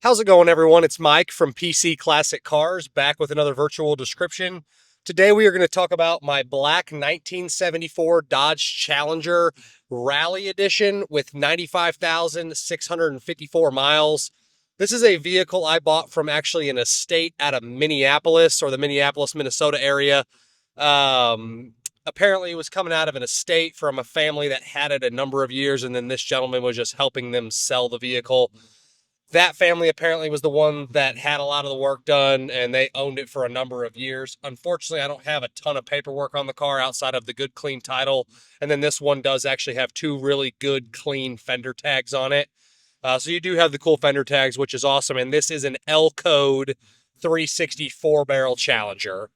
How's it going, everyone? It's Mike from PC Classic Cars, back with another virtual description. Today we are going to talk about my black 1974 Dodge Challenger Rally Edition with 95,654 miles. This is a vehicle I bought from actually an estate out of Minneapolis, or the Minneapolis, Minnesota area. Apparently it was coming out of an estate from a family that had it a number of years, and then this gentleman was just helping them sell the vehicle. That family apparently was the one that had a lot of the work done, and they owned it for a number of years. Unfortunately, I don't have a ton of paperwork on the car outside of the good clean title, and then this one does actually have two really good clean fender tags on it. So you do have the cool fender tags, which is awesome, and this is an L Code 364 barrel Challenger.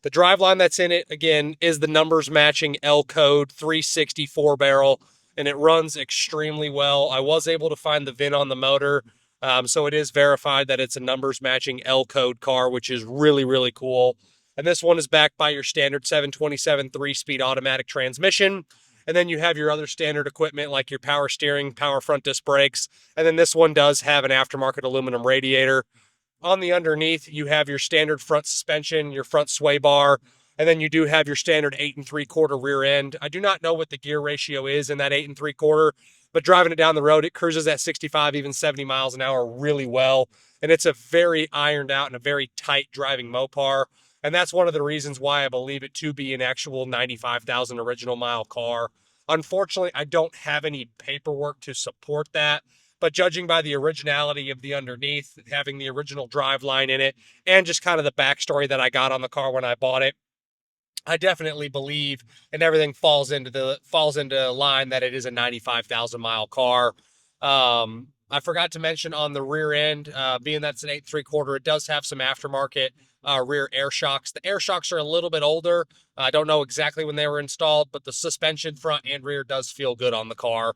The driveline that's in it, again, is the numbers matching L Code 364 barrel, and it runs extremely well. I was able to find the VIN on the motor, so it is verified that it's a numbers matching L Code car, which is really, really cool. And this one is backed by your standard 727 3-speed automatic transmission. And then you have your other standard equipment like your power steering, power front disc brakes. And then this one does have an aftermarket aluminum radiator. On the underneath, you have your standard front suspension, your front sway bar, and then you do have your standard 8 3/4 rear end. I do not know what the gear ratio is in that 8 3/4, but driving it down the road, it cruises at 65, even 70 miles an hour really well. And it's a very ironed out and a very tight driving Mopar. And that's one of the reasons why I believe it to be an actual 95,000 original mile car. Unfortunately, I don't have any paperwork to support that. But judging by the originality of the underneath, having the original driveline in it, and just kind of the backstory that I got on the car when I bought it, I definitely believe, and everything falls into line that it is a 95,000 mile car. I forgot to mention on the rear end, being that's an 8 3/4, it does have some aftermarket rear air shocks. The air shocks are a little bit older. I don't know exactly when they were installed, but the suspension front and rear does feel good on the car.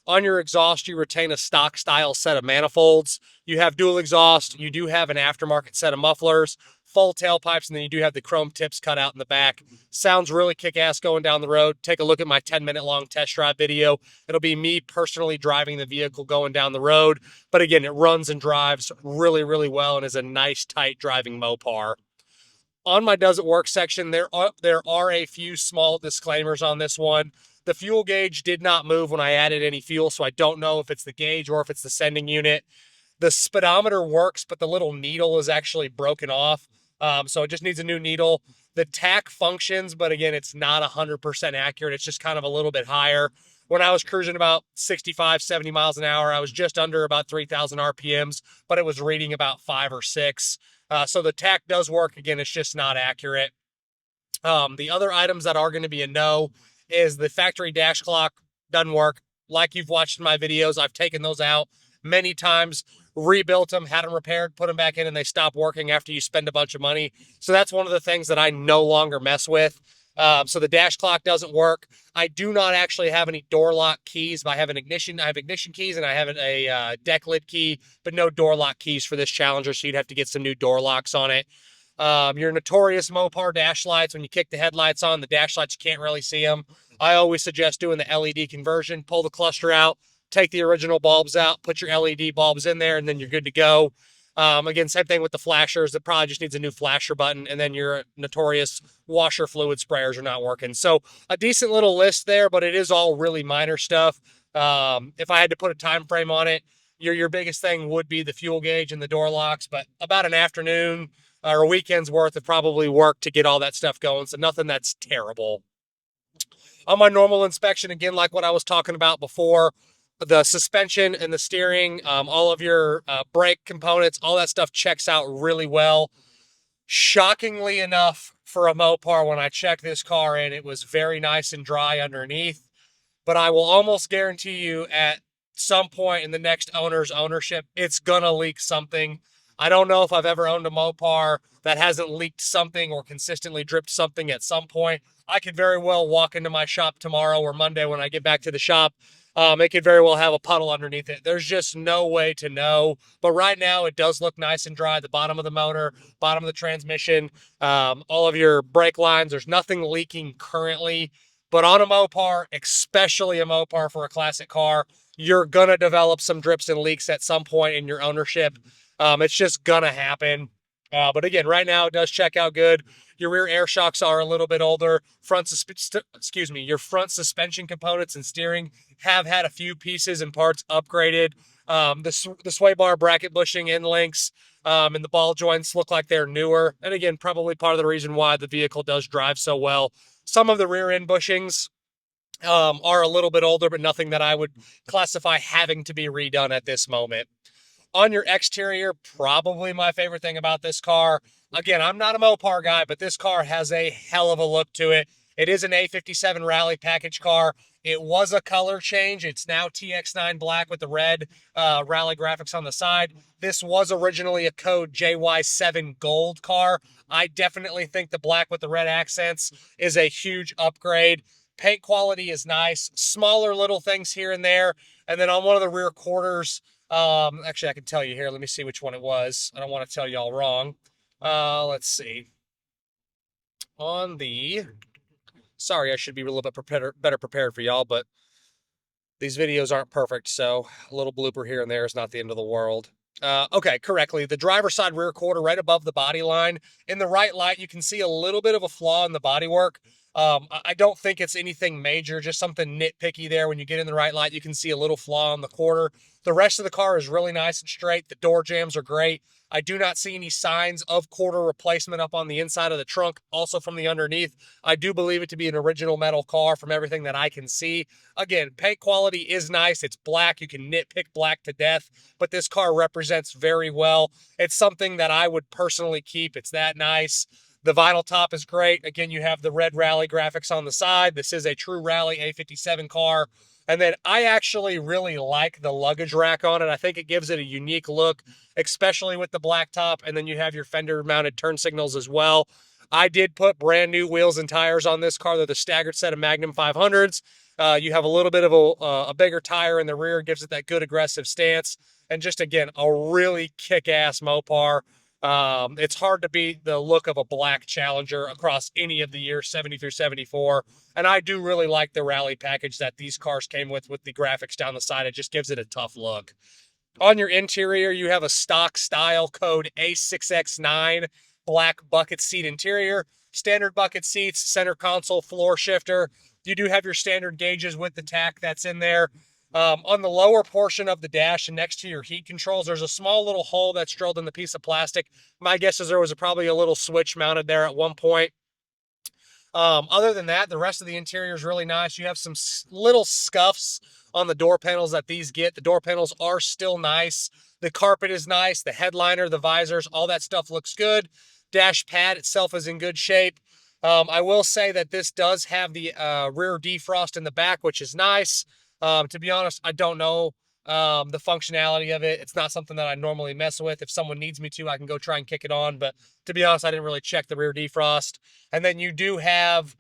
On your exhaust, you retain a stock style set of manifolds. You have dual exhaust. You do have an aftermarket set of mufflers, full tailpipes, and then you do have the chrome tips cut out in the back. Sounds really kick-ass going down the road. Take a look at my 10-minute long test drive video. It'll be me personally driving the vehicle going down the road. But again, it runs and drives really, really well and is a nice, tight driving Mopar. On my does it work section, there are a few small disclaimers on this one. The fuel gauge did not move when I added any fuel, so I don't know if it's the gauge or if it's the sending unit. The speedometer works, but the little needle is actually broken off, so it just needs a new needle. The tach functions, but again, it's not 100% accurate. It's just kind of a little bit higher. When I was cruising about 65, 70 miles an hour, I was just under about 3,000 RPMs, but it was reading about 5 or 6. So the tach does work. Again, it's just not accurate. The other items that are going to be a no is the factory dash clock doesn't work. Like you've watched in my videos, I've taken those out many times, rebuilt them, had them repaired, put them back in, and they stop working after you spend a bunch of money. So that's one of the things that I no longer mess with. So the dash clock doesn't work. I do not actually have any door lock keys. I have ignition keys, and I have a deck lid key, but no door lock keys for this Challenger, so you'd have to get some new door locks on it. Your notorious Mopar dash lights, when you kick the headlights on, the dash lights, you can't really see them. I always suggest doing the LED conversion. Pull the cluster out, take the original bulbs out, put your LED bulbs in there, and then you're good to go. Again, same thing with the flashers. It probably just needs a new flasher button, and then your notorious washer fluid sprayers are not working. So a decent little list there, but it is all really minor stuff. If I had to put a time frame on it, your biggest thing would be the fuel gauge and the door locks, but about an afternoon or a weekend's worth of probably work to get all that stuff going. So nothing that's terrible. On my normal inspection, again, like what I was talking about before, the suspension and the steering, all of your brake components, all that stuff checks out really well. Shockingly enough, for a Mopar, when I checked this car in, it was very nice and dry underneath. But I will almost guarantee you at some point in the next owner's ownership, it's going to leak something. I don't know if I've ever owned a Mopar that hasn't leaked something or consistently dripped something at some point. I could very well walk into my shop tomorrow or Monday when I get back to the shop. It could very well have a puddle underneath it. There's just no way to know. But right now, it does look nice and dry. The bottom of the motor, bottom of the transmission, all of your brake lines, there's nothing leaking currently. But on a Mopar, especially a Mopar for a classic car, you're going to develop some drips and leaks at some point in your ownership. It's just going to happen. But again, right now it does check out good. Your rear air shocks are a little bit older. Your front suspension components and steering have had a few pieces and parts upgraded. The sway bar bracket bushing end links and the ball joints look like they're newer. And again, probably part of the reason why the vehicle does drive so well. Some of the rear end bushings are a little bit older, but nothing that I would classify having to be redone at this moment. On your exterior, probably my favorite thing about this car. Again, I'm not a Mopar guy, but this car has a hell of a look to it. It is an A57 Rally package car. It was a color change. It's now TX9 black with the red Rally graphics on the side. This was originally a code JY7 gold car. I definitely think the black with the red accents is a huge upgrade. Paint quality is nice. Smaller little things here and there. And then on one of the rear quarters, actually I can tell you here. Let me see which one it was. I don't want to tell y'all wrong. Let's see. Sorry, I should be a little bit better prepared for y'all, but these videos aren't perfect, so a little blooper here and there is not the end of the world. Okay, correctly. The driver's side rear quarter right above the body line. In the right light, you can see a little bit of a flaw in the bodywork. I don't think it's anything major, just something nitpicky there. When you get in the right light, you can see a little flaw in the quarter. The rest of the car is really nice and straight. The door jambs are great. I do not see any signs of quarter replacement up on the inside of the trunk. Also from the underneath, I do believe it to be an original metal car from everything that I can see. Again, paint quality is nice. It's black. You can nitpick black to death, but this car represents very well. It's something that I would personally keep. It's that nice. The vinyl top is great. Again, you have the red Rally graphics on the side. This is a true Rally A57 car. And then I actually really like the luggage rack on it. I think it gives it a unique look, especially with the black top. And then you have your fender mounted turn signals as well. I did put brand new wheels and tires on this car. They're the staggered set of Magnum 500s. You have a little bit of a bigger tire in the rear, gives it that good aggressive stance. And just, again, a really kick-ass Mopar. It's hard to beat the look of a black Challenger across any of the years 70 through 74. And I do really like the Rally package that these cars came with the graphics down the side. It just gives it a tough look. On your interior, you have a stock style code A6X9 black bucket seat interior, standard bucket seats, center console, floor shifter. You do have your standard gauges with the tack that's in there. On the lower portion of the dash and next to your heat controls, there's a small little hole that's drilled in the piece of plastic. My guess is there was probably a little switch mounted there at one point. Other than that, the rest of the interior is really nice. You have some little scuffs on the door panels that these get. The door panels are still nice. The carpet is nice. The headliner, the visors, all that stuff looks good. Dash pad itself is in good shape. I will say that this does have the rear defrost in the back, which is nice. To be honest, I don't know the functionality of it. It's not something that I normally mess with. If someone needs me to, I can go try and kick it on. But to be honest, I didn't really check the rear defrost. And then you do have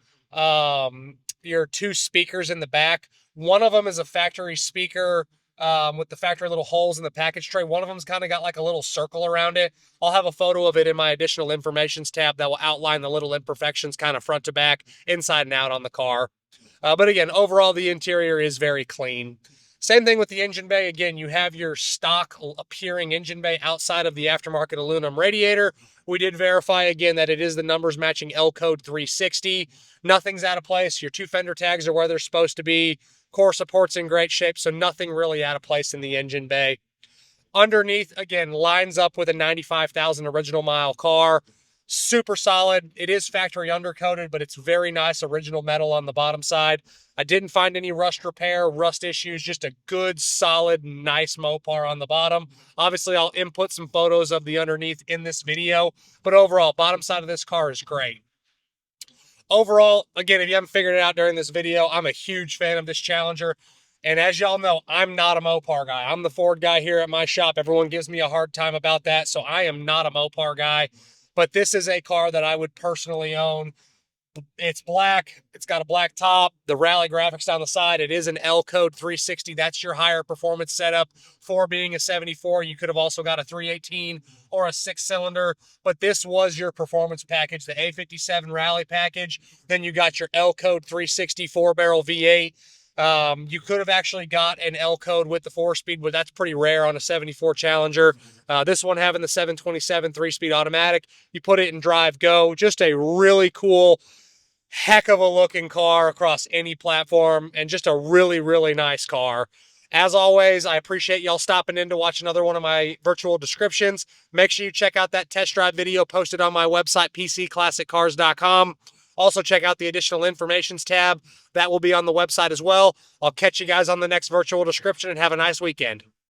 your two speakers in the back. One of them is a factory speaker with the factory little holes in the package tray. One of them's kind of got like a little circle around it. I'll have a photo of it in my additional informations tab that will outline the little imperfections kind of front to back, inside and out on the car. But again, overall, the interior is very clean. Same thing with the engine bay. Again, you have your stock appearing engine bay outside of the aftermarket aluminum radiator. We did verify again that it is the numbers matching L code 360. Nothing's out of place. Your two fender tags are where they're supposed to be. Core support's in great shape, so nothing really out of place in the engine bay. Underneath, again, lines up with a 95,000 original mile car. Super solid. It is factory undercoated, but it's very nice original metal on the bottom side. I didn't find any rust repair, rust issues, just a good, solid, nice Mopar on the bottom. Obviously, I'll input some photos of the underneath in this video, but overall, bottom side of this car is great. Overall, again, if you haven't figured it out during this video, I'm a huge fan of this Challenger. And as y'all know, I'm not a Mopar guy. I'm the Ford guy here at my shop. Everyone gives me a hard time about that, so I am not a Mopar guy. But this is a car that I would personally own. It's black. It's got a black top. The Rally graphics down the side. It is an L code 360. That's your higher performance setup. For being a 74, you could have also got a 318 or a 6-cylinder. But this was your performance package, the A57 Rally package. Then you got your L code 360 4-barrel V8. You could have actually got an L code with the 4-speed, but that's pretty rare on a 74 Challenger. This one having the 727 3-speed automatic, you put it in drive go. Just a really cool, heck of a looking car across any platform, and just a really, really nice car. As always, I appreciate y'all stopping in to watch another one of my virtual descriptions. Make sure you check out that test drive video posted on my website, pcclassiccars.com. Also, check out the additional informations tab. That will be on the website as well. I'll catch you guys on the next virtual description, and have a nice weekend.